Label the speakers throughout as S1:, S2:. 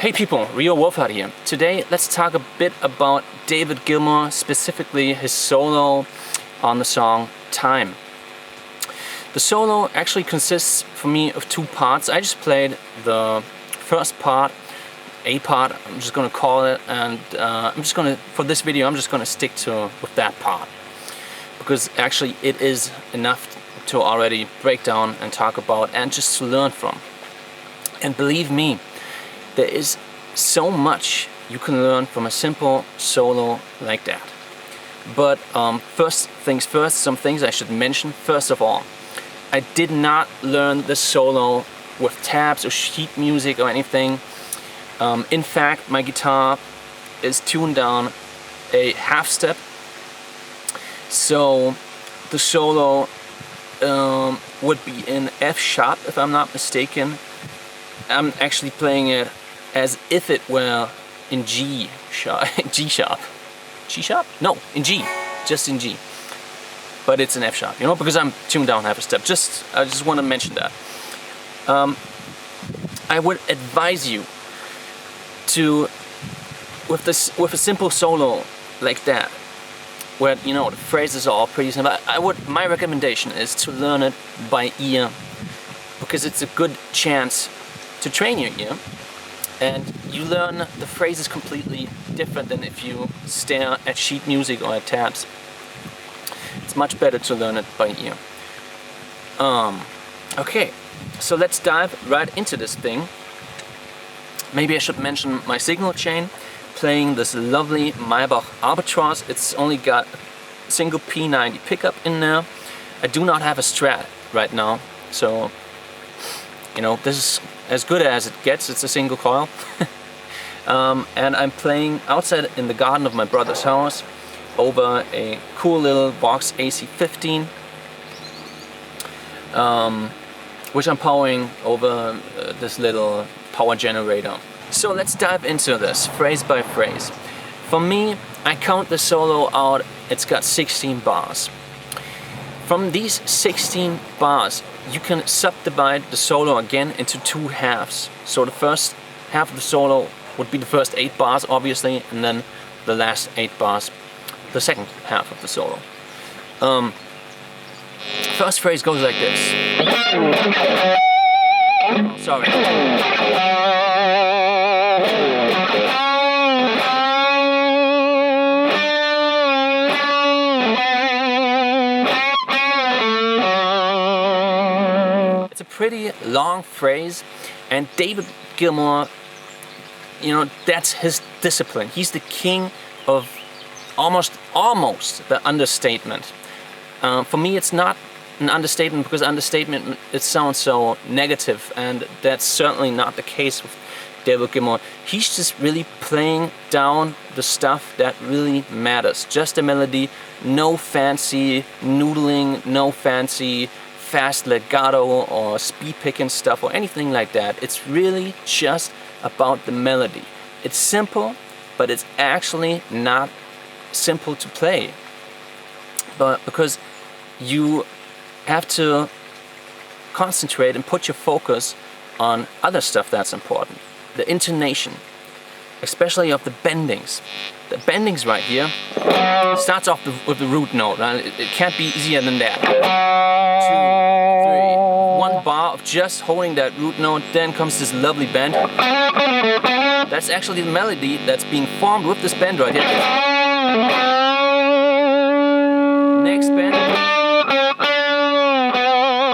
S1: Hey people, Rio Wolfhard here. Today let's talk a bit about David Gilmour, specifically his solo on the song Time. The solo actually consists for me of two parts. I just played the first part, A part, I'm just gonna call it, and for this video I'm just gonna stick with that part, because actually it is enough to already break down and talk about and just to learn from. And believe me, there is so much you can learn from a simple solo like that. But first things first, some things I should mention. First of all, I did not learn the solo with tabs or sheet music or anything. In fact, my guitar is tuned down a half step, so the solo would be in F sharp if I'm not mistaken. I'm actually playing it as if it were in G sharp. G sharp? G sharp? No, in G. Just in G. But it's in F sharp, you know, because I'm tuned down half a step. I just want to mention that. I would advise you to, with a simple solo like that, where you know the phrases are all pretty simple. My recommendation is to learn it by ear, because it's a good chance to train your ear, and you learn the phrases completely different than if you stare at sheet music or at tabs. It's much better to learn it by ear. Okay, so let's dive right into this thing. Maybe I should mention my signal chain. Playing this lovely Maybach Albatross. It's only got a single P90 pickup in there. I do not have a Strat right now, so you know, this is as good as it gets. It's a single coil. And I'm playing outside in the garden of my brother's house over a cool little Vox AC15, which I'm powering over this little power generator. So let's dive into this phrase by phrase. For me, I count the solo out, it's got 16 bars. From these 16 bars, you can subdivide the solo again into two halves. So the first half of the solo would be the first 8 bars, obviously, and then the last 8 bars, the second half of the solo. First phrase goes like this. Oh, sorry. It's a pretty long phrase, and David Gilmour, you know, that's his discipline. He's the king of almost the understatement. For me, it's not an understatement, because understatement, it sounds so negative, and that's certainly not the case with David Gilmour. He's just really playing down the stuff that really matters. Just a melody, no fancy noodling, no fancy fast legato or speed picking stuff or anything like that. It's really just about the melody. It's simple, but it's actually not simple to play, but because you have to concentrate and put your focus on other stuff that's important. The intonation, especially of the bendings. The bendings right here starts off with the root note, right? It can't be easier than that. 2, 3, 1 bar of just holding that root note, then comes this lovely bend. That's actually the melody that's being formed with this bend right here. Next bend.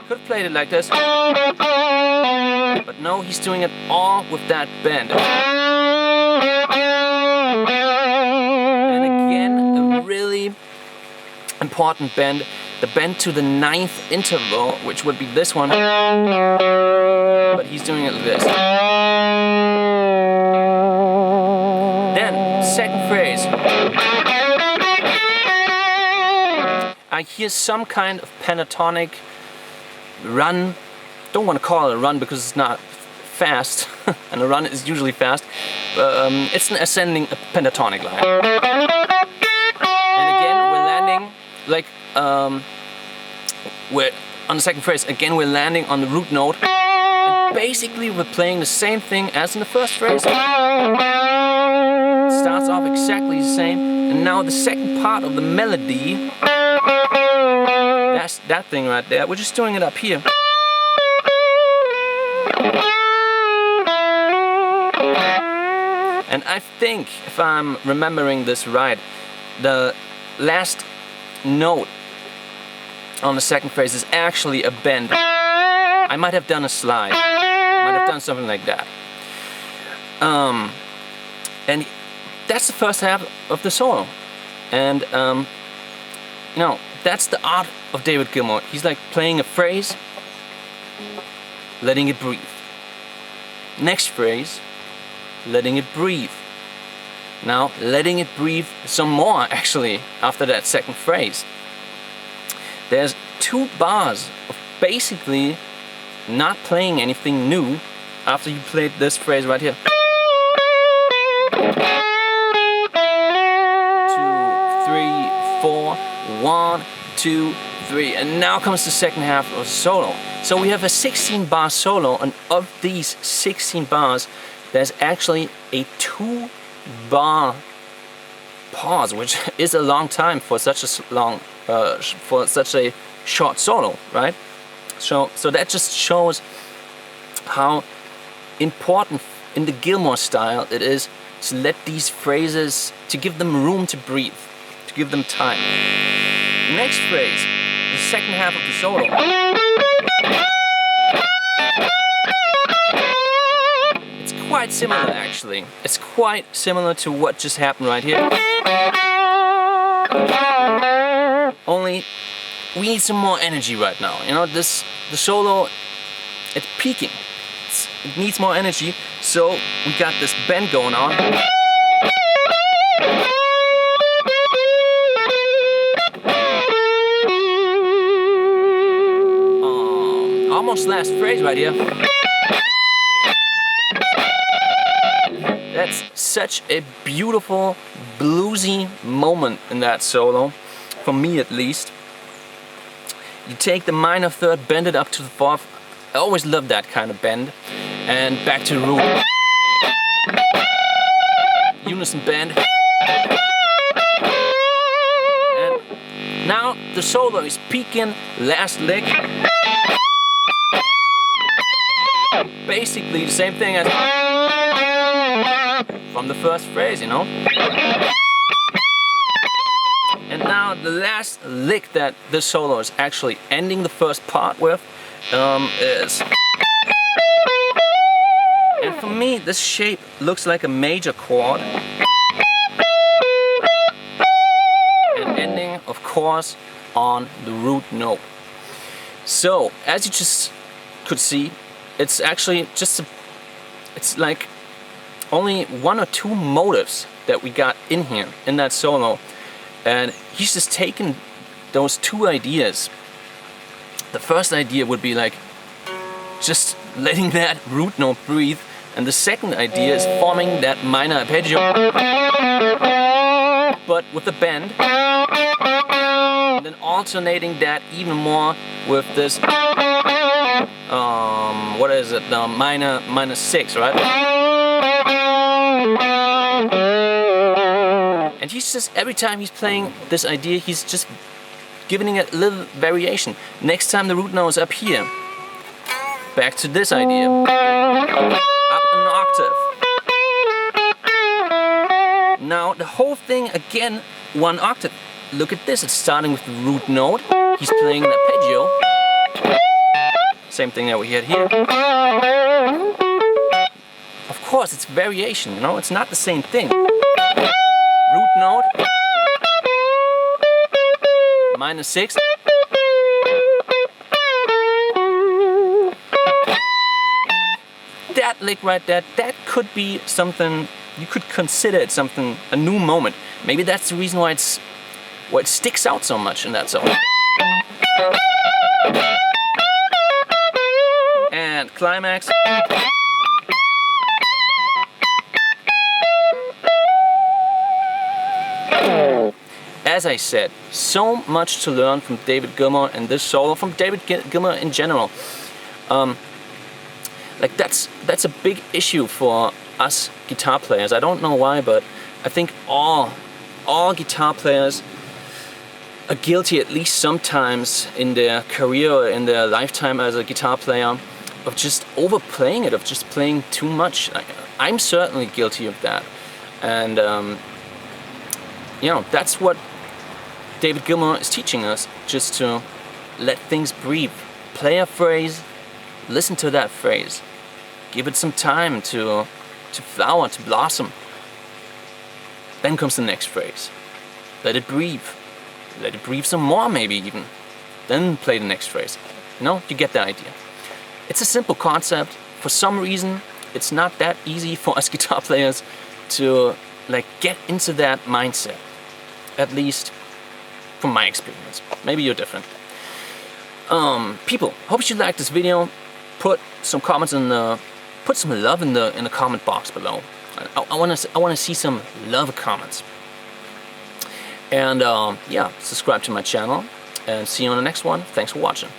S1: Could have played it like this, but no, he's doing it all with that bend. And again, a really important bend, the bend to the 9th interval, which would be this one, but he's doing it like this. Then, second phrase. I hear some kind of pentatonic run. Don't want to call it a run because it's not fast, and a run is usually fast. It's an ascending pentatonic line. And again, we're landing like we're on the second phrase. Again, we're landing on the root note, and basically we're playing the same thing as in the first phrase. It starts off exactly the same, and now the second part of the melody, that's that thing right there. We're just doing it up here. And I think, if I'm remembering this right, the last note on the second phrase is actually a bend. I might have done a slide. Might have done something like that. And that's the first half of the solo. And that's the art of David Gilmour. He's like playing a phrase, letting it breathe. Next phrase, letting it breathe. Now, letting it breathe some more actually after that second phrase. There's 2 bars of basically not playing anything new after you played this phrase right here. 2, 3, 4, 1, 2, 3, and now comes the second half of the solo. So we have a 16-bar solo, and of these 16 bars, there's actually a 2-bar pause, which is a long time for such a short solo, right? So that just shows how important in the Gilmour style it is to let these phrases, to give them room to breathe, to give them time. Next phrase, the second half of the solo. It's quite similar actually. It's quite similar to what just happened right here. Only we need some more energy right now. The solo, it's peaking. It needs more energy, so we got this bend going on. Almost last phrase right here. That's such a beautiful bluesy moment in that solo, for me at least. You take the minor third, bend it up to the fourth. I always love that kind of bend. And back to the root. Unison bend. And now the solo is peaking, last lick. Basically the same thing as from the first phrase, And now the last lick that this solo is actually ending the first part with is... And for me, this shape looks like a major chord. And ending, of course, on the root note. So, as you just could see, it's actually just it's like only 1 or 2 motives that we got in here, in that solo. And he's just taken those 2 ideas. The first idea would be like just letting that root note breathe, and the second idea is forming that minor arpeggio, but with a bend, and then alternating that even more with this what is it, the minor 6, right? And he's just, every time he's playing this idea, he's just giving it a little variation. Next time the root note is up here, back to this idea, up an octave. Now the whole thing again, 1 octave. Look at this, it's starting with the root note, he's playing an arpeggio, same thing that we had here. Of course it's variation, it's not the same thing. Root note, minor 6. That lick right there, that could be something, you could consider it something, a new moment. Maybe that's the reason why it sticks out so much in that song. And climax. As I said, so much to learn from David Gilmour and this solo, from David Gilmour in general. Like that's a big issue for us guitar players. I don't know why, but I think all guitar players are guilty at least sometimes in their career or in their lifetime as a guitar player of just overplaying it, of just playing too much. I'm certainly guilty of that, and you know, that's what David Gilmour is teaching us, just to let things breathe. Play a phrase, listen to that phrase, give it some time to flower, to blossom. Then comes the next phrase. Let it breathe. Let it breathe some more, maybe even. Then play the next phrase. You know, you get the idea. It's a simple concept. For some reason, it's not that easy for us guitar players to like get into that mindset. At least from my experience. Maybe you're different. People, hope you liked this video. Put some comments in the, put some love in the comment box below. I want to see some love comments. And yeah, subscribe to my channel, and see you on the next one. Thanks for watching.